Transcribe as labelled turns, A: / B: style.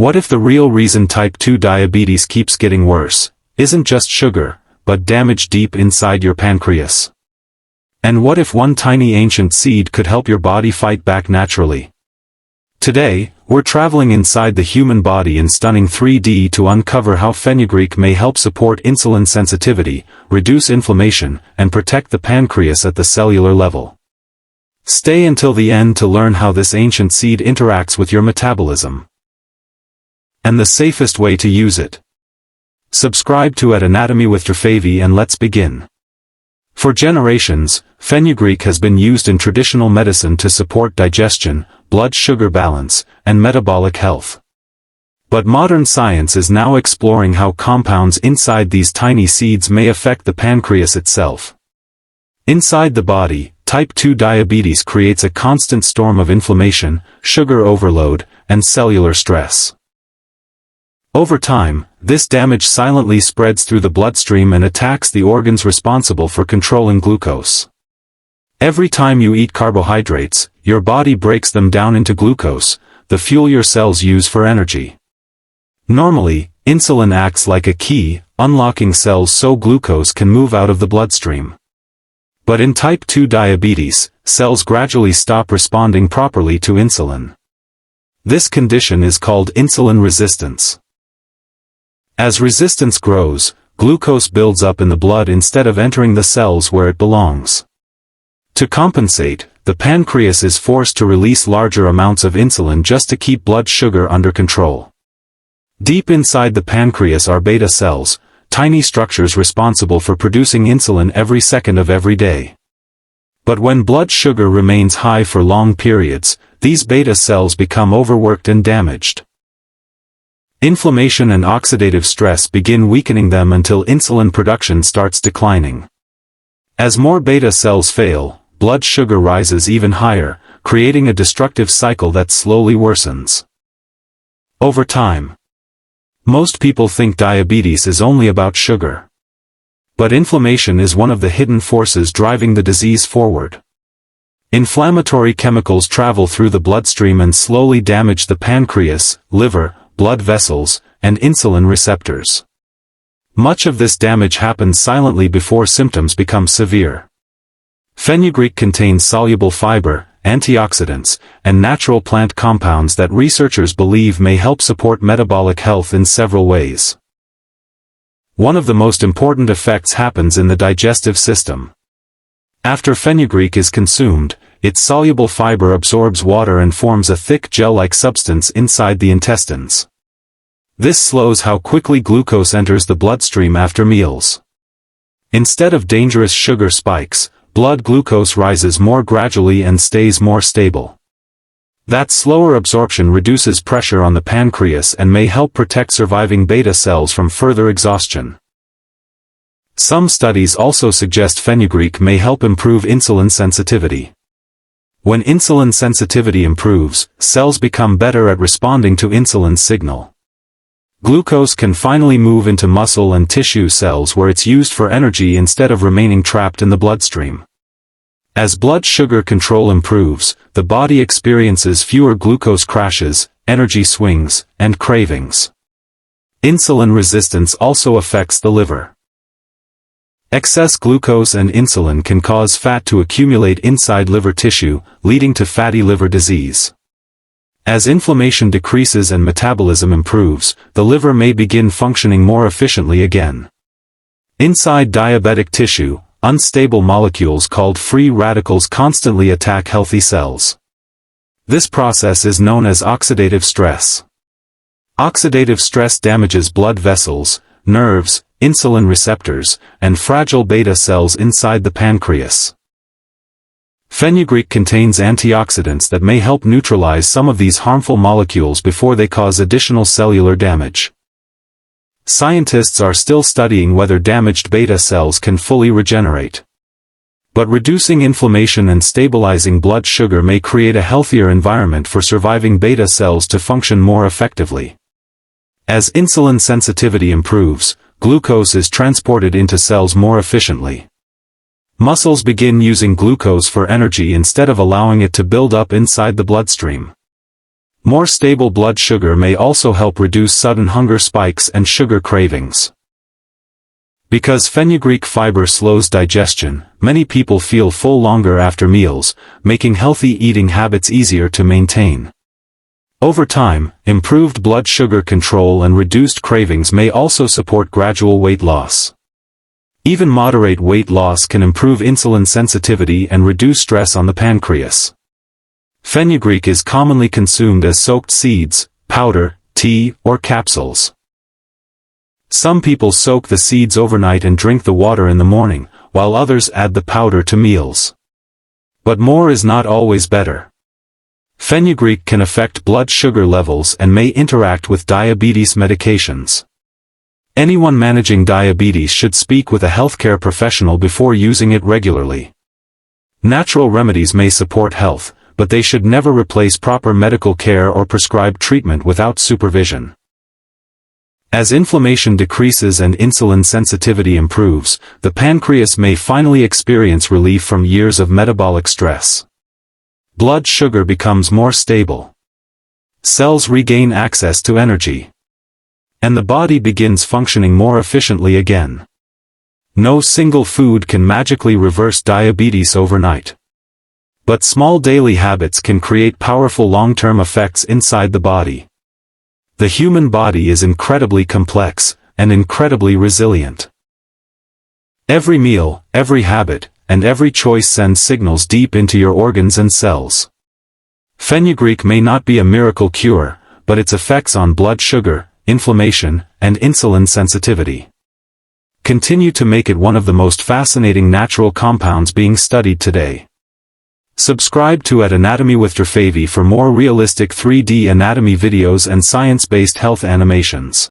A: What if the real reason type 2 diabetes keeps getting worse isn't just sugar, but damage deep inside your pancreas? And what if one tiny ancient seed could help your body fight back naturally? Today, we're traveling inside the human body in stunning 3D to uncover how fenugreek may help support insulin sensitivity, reduce inflammation, and protect the pancreas at the cellular level. Stay until the end to learn how this ancient seed interacts with your metabolism and the safest way to use it. Subscribe to Anatomy with Trafavy and let's begin. For generations, fenugreek has been used in traditional medicine to support digestion, blood sugar balance, and metabolic health. But modern science is now exploring how compounds inside these tiny seeds may affect the pancreas itself. Inside the body, type 2 diabetes creates a constant storm of inflammation, sugar overload, and cellular stress. Over time, this damage silently spreads through the bloodstream and attacks the organs responsible for controlling glucose. Every time you eat carbohydrates, your body breaks them down into glucose, the fuel your cells use for energy. Normally, insulin acts like a key, unlocking cells so glucose can move out of the bloodstream. But in type 2 diabetes, cells gradually stop responding properly to insulin. This condition is called insulin resistance. As resistance grows, glucose builds up in the blood instead of entering the cells where it belongs. To compensate, the pancreas is forced to release larger amounts of insulin just to keep blood sugar under control. Deep inside the pancreas are beta cells, tiny structures responsible for producing insulin every second of every day. But when blood sugar remains high for long periods, these beta cells become overworked and damaged. Inflammation and oxidative stress begin weakening them until insulin production starts declining. As more beta cells fail, blood sugar rises even higher, creating a destructive cycle that slowly worsens. Over time, most people think diabetes is only about sugar. But inflammation is one of the hidden forces driving the disease forward. Inflammatory chemicals travel through the bloodstream and slowly damage the pancreas, liver, blood vessels, and insulin receptors. Much of this damage happens silently before symptoms become severe. Fenugreek contains soluble fiber, antioxidants, and natural plant compounds that researchers believe may help support metabolic health in several ways. One of the most important effects happens in the digestive system. After fenugreek is consumed, its soluble fiber absorbs water and forms a thick gel-like substance inside the intestines. This slows how quickly glucose enters the bloodstream after meals. Instead of dangerous sugar spikes, blood glucose rises more gradually and stays more stable. That slower absorption reduces pressure on the pancreas and may help protect surviving beta cells from further exhaustion. Some studies also suggest fenugreek may help improve insulin sensitivity. When insulin sensitivity improves, cells become better at responding to insulin's signal. Glucose can finally move into muscle and tissue cells where it's used for energy instead of remaining trapped in the bloodstream. As blood sugar control improves, the body experiences fewer glucose crashes, energy swings, and cravings. Insulin resistance also affects the liver. Excess glucose and insulin can cause fat to accumulate inside liver tissue, leading to fatty liver disease. As inflammation decreases and metabolism improves, the liver may begin functioning more efficiently again. Inside diabetic tissue, unstable molecules called free radicals constantly attack healthy cells. This process is known as oxidative stress. Oxidative stress damages blood vessels, nerves, insulin receptors, and fragile beta cells inside the pancreas. Fenugreek contains antioxidants that may help neutralize some of these harmful molecules before they cause additional cellular damage. Scientists are still studying whether damaged beta cells can fully regenerate. But reducing inflammation and stabilizing blood sugar may create a healthier environment for surviving beta cells to function more effectively. As insulin sensitivity improves, glucose is transported into cells more efficiently. Muscles begin using glucose for energy instead of allowing it to build up inside the bloodstream. More stable blood sugar may also help reduce sudden hunger spikes and sugar cravings. Because fenugreek fiber slows digestion, many people feel full longer after meals, making healthy eating habits easier to maintain. Over time, improved blood sugar control and reduced cravings may also support gradual weight loss. Even moderate weight loss can improve insulin sensitivity and reduce stress on the pancreas. Fenugreek is commonly consumed as soaked seeds, powder, tea, or capsules. Some people soak the seeds overnight and drink the water in the morning, while others add the powder to meals. But more is not always better. Fenugreek can affect blood sugar levels and may interact with diabetes medications. Anyone managing diabetes should speak with a healthcare professional before using it regularly. Natural remedies may support health, but they should never replace proper medical care or prescribed treatment without supervision. As inflammation decreases and insulin sensitivity improves, the pancreas may finally experience relief from years of metabolic stress. Blood sugar becomes more stable. Cells regain access to energy. And the body begins functioning more efficiently again. No single food can magically reverse diabetes overnight. But small daily habits can create powerful long-term effects inside the body. The human body is incredibly complex, and incredibly resilient. Every meal, every habit, and every choice sends signals deep into your organs and cells. Fenugreek may not be a miracle cure, but its effects on blood sugar, inflammation, and insulin sensitivity continue to make it one of the most fascinating natural compounds being studied today. Subscribe to @Anatomy with Drafavi for more realistic 3D anatomy videos and science-based health animations.